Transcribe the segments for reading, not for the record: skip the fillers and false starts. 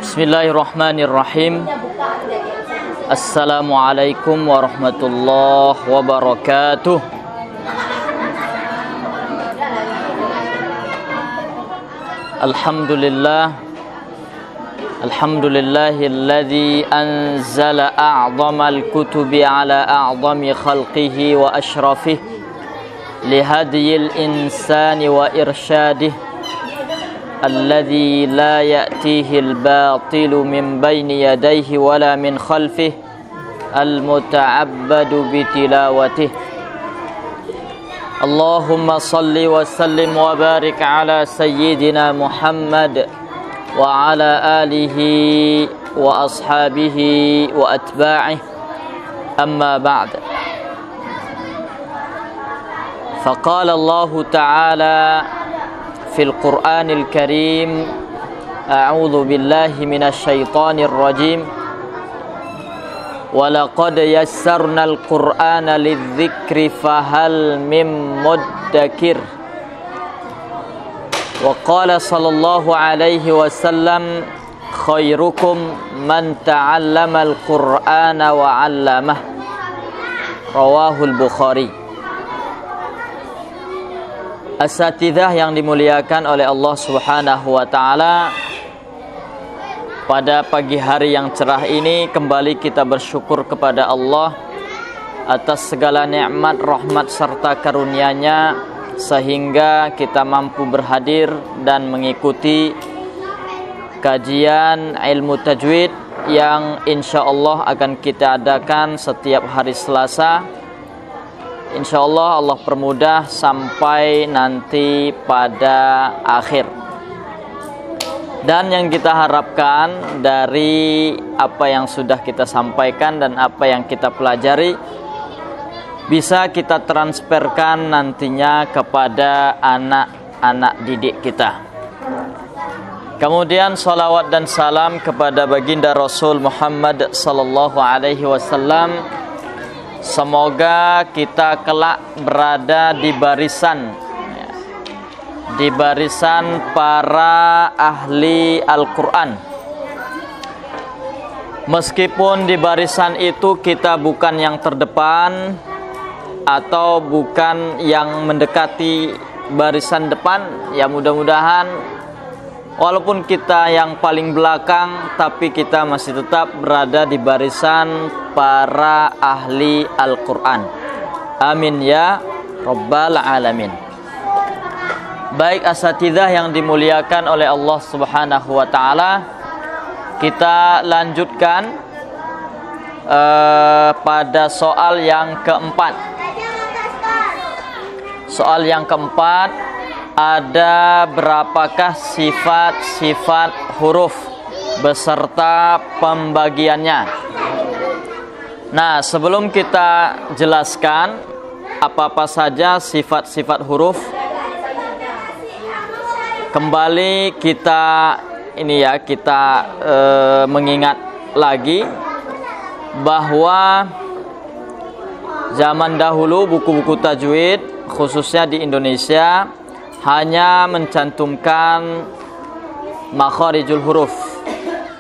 Bismillahirrahmanirrahim. Assalamualaikum warahmatullahi wabarakatuh. Alhamdulillahilladzi anzala a'zamal kutubi ala a'zami khalqihi wa ashrafih lihadiyil insani wa irsyadih alladzi la ya'tihil batilu min bayni yadayhi wala min khalfih al-muta'abbadu bitilawatih. Allahumma salli wa sallim wa barik ala sayyidina Muhammad wa ala alihi wa ashabihi wa atba'ih, amma ba'd. Faqala Allah Ta'ala fil Qur'anil Karim, a'udzu billahi minasy syaithanir rajim, wa laqad yassarnal Qur'ana lidzikri fahal mim muddakir. Wa qala sallallahu alaihi wasallam, khairukum man ta'allamal Qur'ana wa 'allamah. Rawahul Bukhari. Asatidzah yang dimuliakan oleh Allah Subhanahu wa taala, pada pagi hari yang cerah ini kembali kita bersyukur kepada Allah atas segala nikmat, rahmat serta karunia-Nya sehingga kita mampu berhadir dan mengikuti kajian ilmu tajwid yang insyaallah akan kita adakan setiap hari Selasa. Insyaallah Allah permudah sampai nanti pada akhir. Dan yang kita harapkan dari apa yang sudah kita sampaikan dan apa yang kita pelajari bisa kita transferkan nantinya kepada anak-anak didik kita. Kemudian salawat dan salam kepada baginda Rasul Muhammad sallallahu alaihi wasallam. Semoga kita kelak berada di barisan para ahli Al-Quran. Meskipun di barisan itu kita bukan yang terdepan atau bukan yang mendekati barisan depan, ya mudah-mudahan walaupun kita yang paling belakang, tapi kita masih tetap berada di barisan para ahli Al-Quran. Amin ya Rabbal Alamin. Baik asatidzah yang dimuliakan oleh Allah Subhanahu wa taala, kita lanjutkan pada soal yang keempat. Soal yang keempat, ada berapakah sifat-sifat huruf beserta pembagiannya? Nah, sebelum kita jelaskan apa-apa saja sifat-sifat huruf, kembali kita mengingat lagi bahwa zaman dahulu buku-buku tajwid khususnya di Indonesia hanya mencantumkan makharijul huruf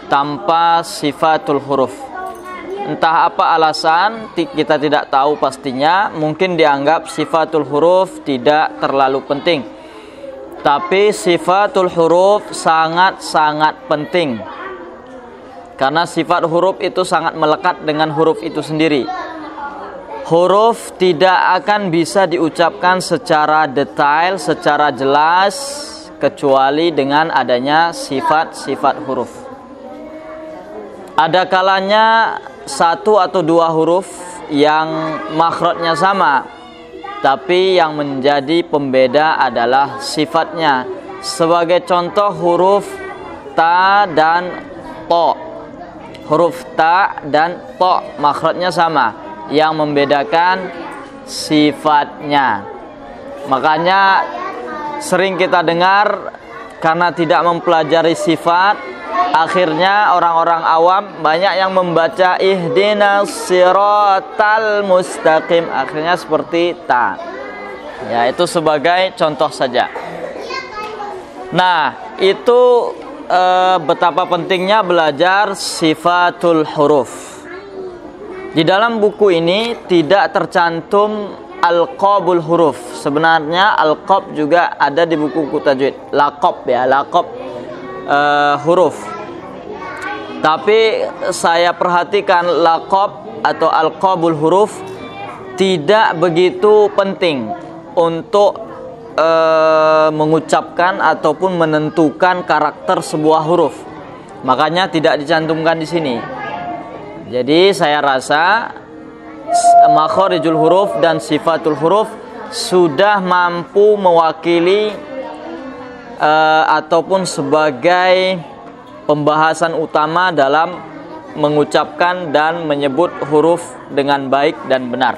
tanpa sifatul huruf. Entah apa alasan, kita tidak tahu pastinya. Mungkin dianggap sifatul huruf tidak terlalu penting. Tapi sifatul huruf sangat-sangat penting. Karena sifat huruf itu sangat melekat dengan huruf itu sendiri. Huruf tidak akan bisa diucapkan secara detail, secara jelas, kecuali dengan adanya sifat-sifat huruf. Ada kalanya satu atau dua huruf yang makhrajnya sama, tapi yang menjadi pembeda adalah sifatnya. Sebagai contoh huruf ta dan to. Huruf ta dan to makhrajnya sama, yang membedakan sifatnya. Makanya sering kita dengar karena tidak mempelajari sifat, akhirnya orang-orang awam banyak yang membaca ihdinas siratal mustaqim, akhirnya seperti ta. Ya, itu sebagai contoh saja. Nah, itu betapa pentingnya belajar sifatul huruf. Di dalam buku ini tidak tercantum alqabul huruf. Sebenarnya alqab juga ada di buku tajwid. Laqab ya, laqab huruf. Tapi saya perhatikan laqab atau alqabul huruf tidak begitu penting untuk mengucapkan ataupun menentukan karakter sebuah huruf. Makanya tidak dicantumkan di sini. Jadi saya rasa makharijul huruf dan sifatul huruf sudah mampu mewakili ataupun sebagai pembahasan utama dalam mengucapkan dan menyebut huruf dengan baik dan benar.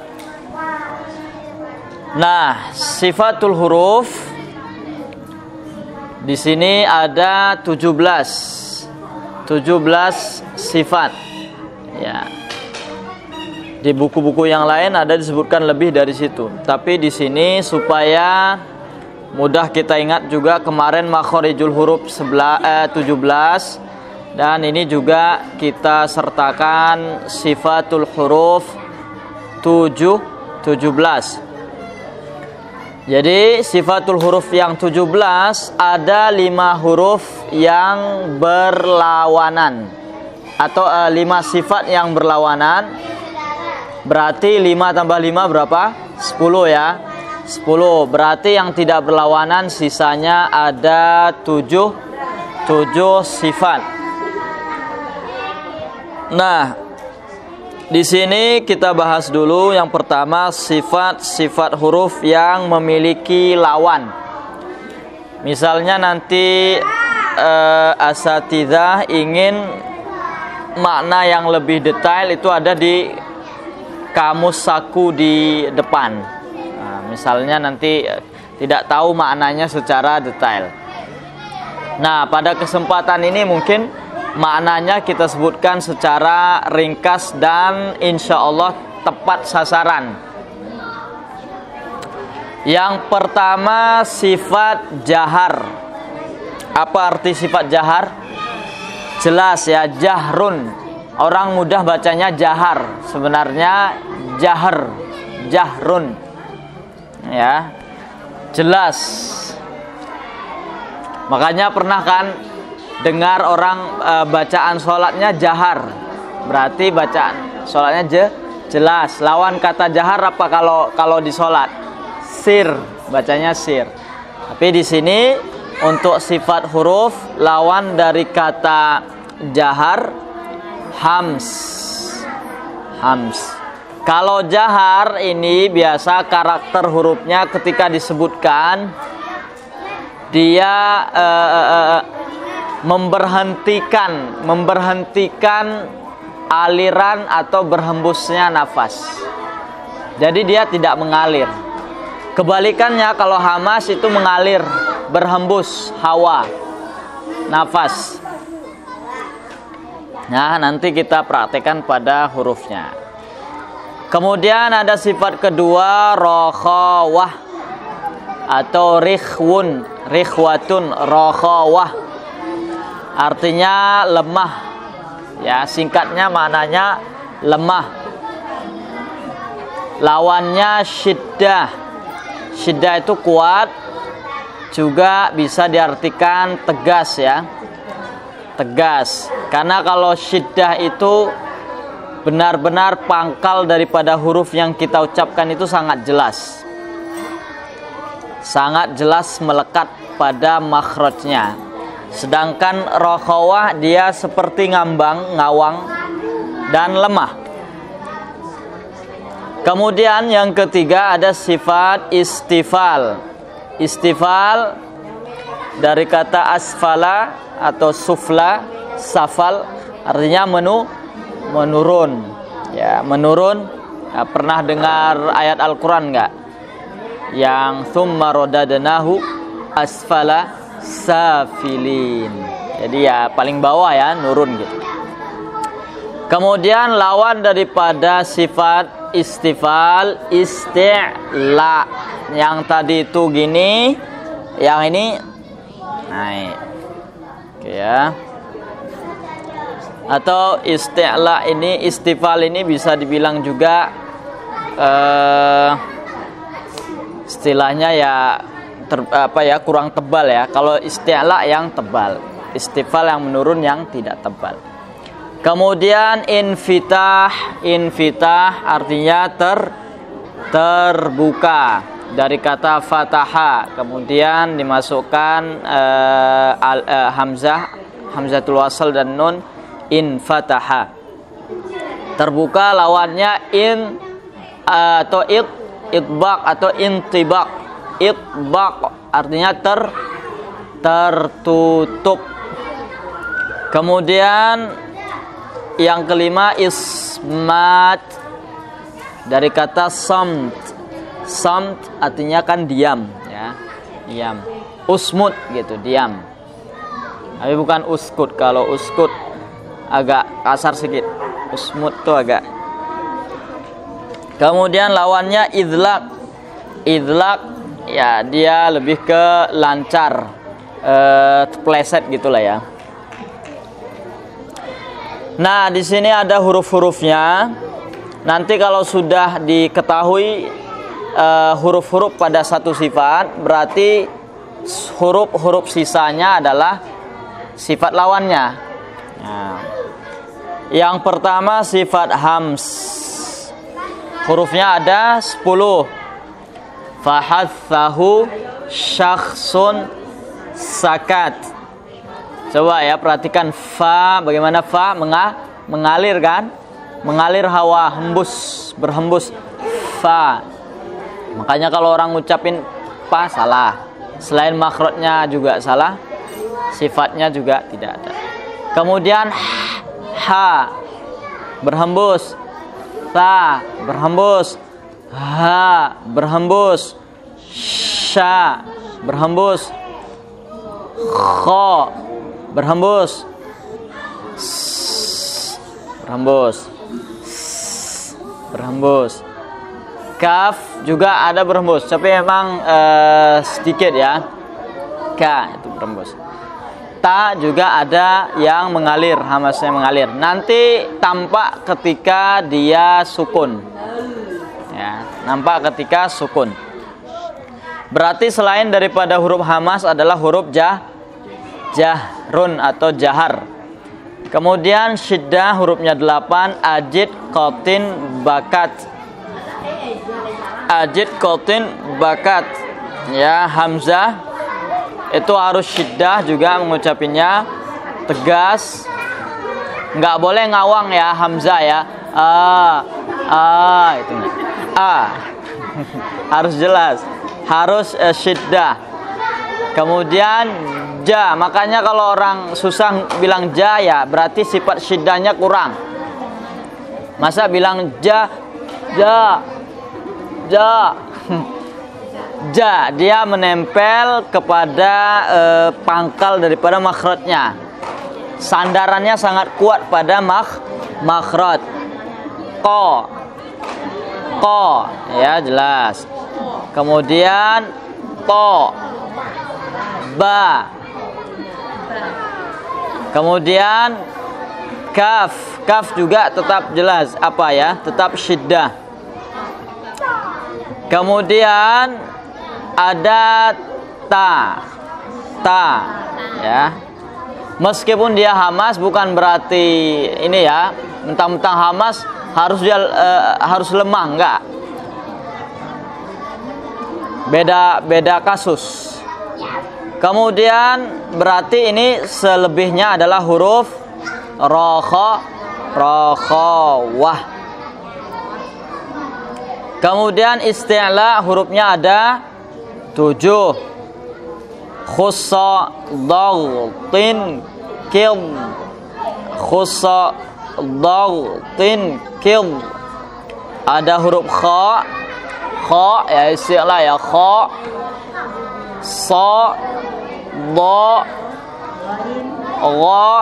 Nah, sifatul huruf di sini ada 17 sifat. Ya. Di buku-buku yang lain ada disebutkan lebih dari situ. Tapi di sini supaya mudah kita ingat juga kemarin makharijul huruf 17 dan ini juga kita sertakan sifatul huruf 17. Jadi sifatul huruf yang 17 ada 5 huruf yang berlawanan atau 5 sifat yang berlawanan. Berarti 5 tambah 5 berapa? 10 ya. 10. Berarti yang tidak berlawanan sisanya ada 7 sifat. Nah, di sini kita bahas dulu yang pertama sifat-sifat huruf yang memiliki lawan. Misalnya nanti asatidzah ingin makna yang lebih detail itu ada di kamus saku di depan. Nah, misalnya nanti tidak tahu maknanya secara detail. Nah, pada kesempatan ini mungkin maknanya kita sebutkan secara ringkas dan insya Allah tepat sasaran. Yang pertama sifat jahar. Apa arti sifat jahar? Jelas ya, jahrun. Orang mudah bacanya jahar. Sebenarnya jahar, jahrun. Ya, jelas. Makanya pernah kan dengar orang bacaan sholatnya jahar, berarti bacaan sholatnya jelas. Lawan kata jahar apa kalau di sholat? Sir, bacanya sir. Tapi di sini untuk sifat huruf lawan dari kata jahar hams. Kalau jahar ini biasa karakter hurufnya ketika disebutkan dia memberhentikan aliran atau berhembusnya nafas. Jadi dia tidak mengalir. Kebalikannya kalau hamas itu mengalir, berhembus hawa, nafas. Nah, nanti kita praktekkan pada hurufnya. Kemudian ada sifat kedua rokhawah atau rikhwatun, rokhawah. Artinya lemah. Ya, singkatnya maknanya lemah. Lawannya syiddah. Syiddah itu kuat, juga bisa diartikan tegas ya. Tegas. Karena kalau syiddah itu benar-benar pangkal daripada huruf yang kita ucapkan itu sangat jelas. Sangat jelas melekat pada makhrajnya. Sedangkan rokhawah dia seperti ngambang, ngawang dan lemah. Kemudian yang ketiga ada sifat istifal. Istifal dari kata asfala atau sufla, safal artinya menurun. Ya, menurun. Nah, pernah dengar ayat Al-Qur'an enggak? Yang tsumma radadnahu asfala safilin. Jadi ya paling bawah ya, nurun gitu. Kemudian lawan daripada sifat istifal, isti'la. Yang tadi itu gini, yang ini naik. Oke ya. Atau isti'la ini, istifal ini bisa dibilang juga istilahnya ya kurang tebal ya. Kalau isti'la yang tebal, istifal yang menurun yang tidak tebal. Kemudian infitah artinya terbuka, dari kata fataha, kemudian dimasukkan hamzatul wasl dan nun, infataha. Terbuka lawannya atau itbaq atau intibaq. Itbaq artinya tertutup. Kemudian yang kelima ismat, dari kata samt. Samt artinya kan diam ya, diam. Usmut gitu, diam. Tapi bukan uskut. Kalau uskut agak kasar sedikit. Usmut tuh agak. Kemudian lawannya idlaq. Idlaq ya dia lebih ke lancar, pleset gitulah ya. Nah, di sini ada huruf-hurufnya. Nanti kalau sudah diketahui huruf-huruf pada satu sifat, berarti huruf-huruf sisanya adalah sifat lawannya. Nah, yang pertama sifat hams. Hurufnya ada 10. Fahathahu syakhsun sakat. Coba ya perhatikan fa, bagaimana fa mengalir kan? Mengalir hawa, hembus, berhembus fa. Makanya kalau orang ngucapin fa salah. Selain makhrajnya juga salah, sifatnya juga tidak ada. Kemudian ha berhembus, ta berhembus, ha berhembus, sha berhembus, kha berhembus, berhembus, berhembus. Kaf juga ada berhembus, tapi memang sedikit ya. Ka itu berhembus. Ta juga ada yang mengalir, hamasnya mengalir. Nanti tampak ketika dia sukun. Ya, nampak ketika sukun. Berarti selain daripada huruf hamas adalah huruf jahrun atau jahar. Kemudian syiddah hurufnya 8, ajid, qatin, bakat. Ajid, qatin, bakat. Ya, hamzah itu harus syiddah juga mengucapinya, tegas. Enggak boleh ngawang ya hamzah ya. Itu harus jelas, harus syiddah. Kemudian ja, makanya kalau orang susah bilang ja ya berarti sifat syiddahnya kurang. Masa bilang ja ja, dia menempel kepada pangkal daripada makhrajnya. Sandarannya sangat kuat pada makhraj. Ko ya jelas. Kemudian to, ba. Kemudian kaf juga tetap jelas apa ya, tetap syiddah. Kemudian ada ta ya. Meskipun dia hamas bukan berarti ini ya, mentang-mentang hamas harus dia harus lemah, enggak. Beda kasus. Kemudian berarti ini selebihnya adalah huruf rokhawah. Kemudian isti'la hurufnya ada 7. Khussa dagtin kid. Khussa dagtin kid. Ada huruf kha ya isti'la ya, kha, sa, dha, gha,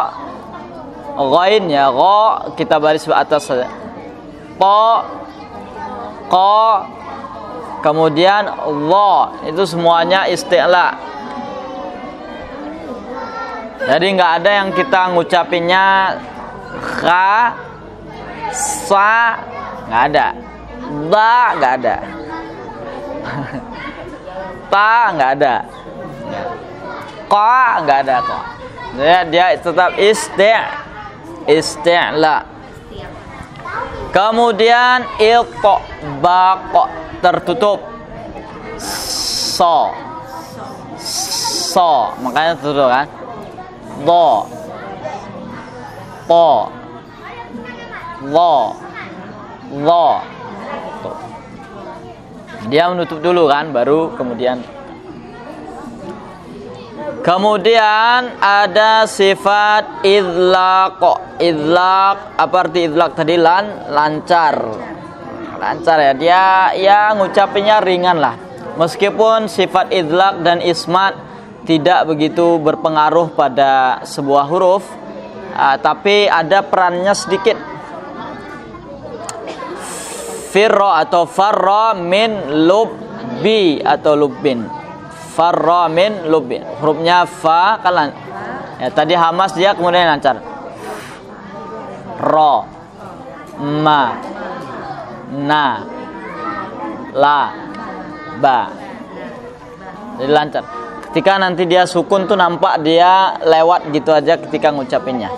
ghain ya, gha kita baris ke atas saja. Ta, qa, kemudian dha, itu semuanya isti'la. Jadi nggak ada yang kita ngucapinnya kha, sa, nggak ada. Da nggak ada. Ta nggak ada. Qa nggak ada kok. Dia tetap isti'la. Kemudian baq tertutup. So, makanya tertutup kan. Do, po, lo. Tuh. Dia menutup dulu kan, baru kemudian ada sifat idlaq. Apa arti idlaq tadi? Lancar ya. Dia ya ngucapinnya ringan lah. Meskipun sifat idlaq dan ismat tidak begitu berpengaruh pada sebuah huruf, tapi ada perannya sedikit. Firra atau farra min lubbi atau lubbin. Farra min lubbin. Hurufnya fa kan ya, tadi hamas dia kemudian lancar. Ro, ma, na, la, ba. Jadi lancar. Ketika nanti dia sukun tuh nampak dia lewat gitu aja ketika ngucapinnya.